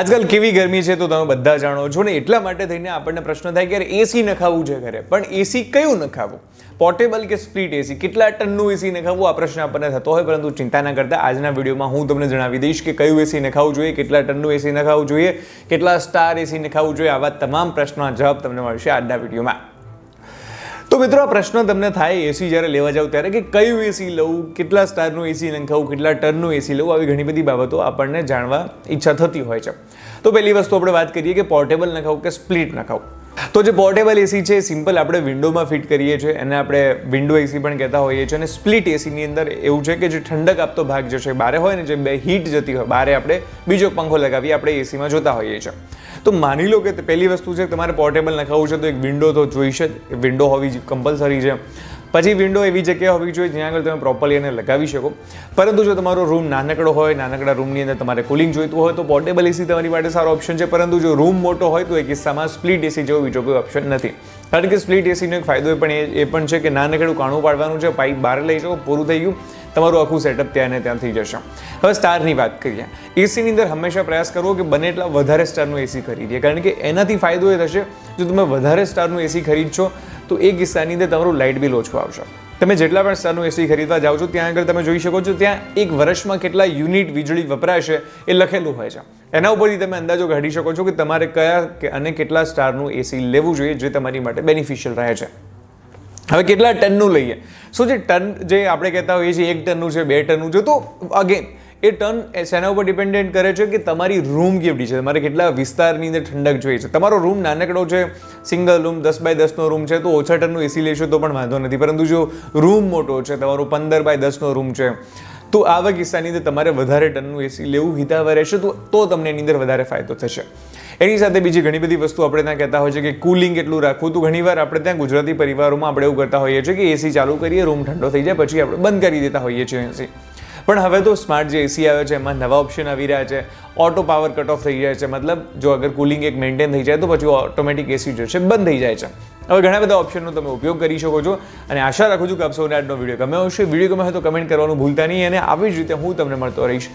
આજકાલ કેવી ગરમી છે તો તમે બધા જાણો છો ને, એટલા માટે થઈને આપણને પ્રશ્ન થાય કે યાર એસી નખાવવું છે ઘરે, પણ એસી કયું નખાવવું, પોર્ટેબલ કે સ્પ્લિટ એસી, કેટલા ટનનું એસી નખાવવું, આ પ્રશ્ન આપણને થતો હોય. પરંતુ ચિંતા ના કરતા, આજના વિડીયોમાં હું તમને જણાવી દઈશ કે કયું એસી નખાવવું જોઈએ, કેટલા ટનનું એસી નખાવવું જોઈએ, કેટલા સ્ટાર એસી નખાવવું જોઈએ. આવા તમામ પ્રશ્નોના જવાબ તમને મળશે આજના વિડીયોમાં. તો મિત્રો, આ પ્રશ્ન તમને થાય એસી જ્યારે લેવા જાવ ત્યારે કે કયું એસી લઉં, કેટલા સ્ટારનું એસી નખાવું, કેટલા ટનનું એસી લઉં, આવી ઘણી બધી બાબતો આપણને જાણવા ઈચ્છા થતી હોય છે. તો પહેલી વસ્તુ આપણે વાત કરીએ કે પોર્ટેબલ નખાવું કે સ્પ્લિટ નખાવું. તો જે પોર્ટેબલ એસી છે, સિમ્પલ આપણે વિન્ડોમાં ફિટ કરીએ છીએ, એને આપણે વિન્ડો એસી પણ કહેતા હોઈએ છીએ. અને સ્પ્લિટ એસીની અંદર એવું છે કે જે ઠંડક આપતો ભાગ જે છે બારે હોય ને, જે બે હીટ જતી હોય બારે, આપણે બીજો પંખો લગાવી આપણે એસીમાં જોતા હોઈએ છીએ. તો માની લો કે પહેલી વસ્તુ છે, તમારે પોર્ટેબલ નખાવવું છે તો એક વિન્ડો તો જોઈશે જ, વિન્ડો હોવી કમ્પલસરી છે. પછી વિન્ડો એવી જગ્યાએ હોવી જોઈએ જ્યાં આગળ તમે પ્રોપરલી એને લગાવી શકો. પરંતુ જો તમારો રૂમ નાનકડો હોય, નાનકડા રૂમની અંદર તમારે કુલિંગ જોઈતું હોય તો પોર્ટેબલ એસી તમારી માટે સારો ઓપ્શન છે. પરંતુ જો રૂમ મોટો હોય તો એ કિસ્સામાં સ્પ્લિટ એસી જેવો બીજો કોઈ ઓપ્શન નથી. કારણ કે સ્પ્લિટ એસીનો એક ફાયદો એ પણ છે કે નાનકડું કાણું પાડવાનું છે, પાઇપ બહાર લઈ જાઓ, પૂરું થઈ ગયું, તમારું આખું સેટઅપ ત્યાં ને ત્યાં થઈ જશે. હવે સ્ટારની વાત કરીએ. એસીની અંદર હંમેશા પ્રયાસ કરવો કે બને એટલા વધારે સ્ટારનું એસી ખરીદીએ, કારણ કે એનાથી ફાયદો એ થશે, જો તમે વધારે સ્ટારનું એસી ખરીદશો તો એ કિસ્સાની અંદર તમારું લાઇટ બિલ ઓછું આવશે. તમે જેટલા પણ સ્ટારનું એસી ખરીદવા જાઓ છો ત્યાં આગળ તમે જોઈ શકો છો, ત્યાં એક વર્ષમાં કેટલા યુનિટ વીજળી વપરાશે એ લખેલું હોય છે. એના ઉપરથી તમે અંદાજો કાઢી શકો છો કે તમારે કયા અને કેટલા સ્ટારનું એસી લેવું જોઈએ જે તમારી માટે બેનિફિશિયલ રહે છે. હવે કેટલા ટનનું લઈએ? સો જે ટન જે આપણે કહેતા હોઈએ છીએ 1 ટનનું છે, 2 ટનનું છે, તો અગેન એ ટન શેના ઉપર ડિપેન્ડન્ટ કરે છે કે તમારી રૂમ કેવડી છે, તમારે કેટલા વિસ્તારની અંદર ઠંડક જોઈએ છે. તમારો રૂમ નાનકડો છે, સિંગલ રૂમ 10x10નો રૂમ છે, તો ઓછા ટનનું એસી લેશો તો પણ વાંધો નથી. પરંતુ જો રૂમ મોટો છે, તમારો 15x10નો રૂમ છે, તો આવા કિસ્સાની અંદર તમારે વધારે ટનનું એસી લેવું હિતાવહ રહેશે. તો તમને એની અંદર વધારે ફાયદો થશે. એની સાથે બીજી ઘણી બધી વસ્તુ આપણે ત્યાં કહેતા હોય છે કે કુલિંગ કેટલું રાખવું. તો ઘણીવાર આપણે ત્યાં ગુજરાતી પરિવારોમાં આપણે એવું કરતા હોઈએ છીએ કે એસી ચાલુ કરીએ, રૂમ ઠંડો થઈ જાય, પછી આપણે બંધ કરી દેતા હોઈએ છીએ એસી. પણ હવે તો સ્માર્ટ જે એસી આવે છે એમાં નવા ઓપ્શન આવી રહ્યા છે. ઓટો પાવર કટ ઓફ થઈ જાય છે, મતલબ જો અગર કુલિંગ એક મેન્ટેન થઈ જાય તો પછી ઓટોમેટિક એસી જે છે બંધ થઈ જાય છે. હવે ઘણા બધા ઓપ્શનનો તમે ઉપયોગ કરી શકો છો. અને આશા રાખું છું કે આપ સૌને આજનો વિડીયો ગમ્યો હશે. વિડીયો ગમ્યો હોય તો કમેન્ટ કરવાનું ભૂલતા નહીં, અને આવી જ રીતે હું તમને મળતો રહીશ.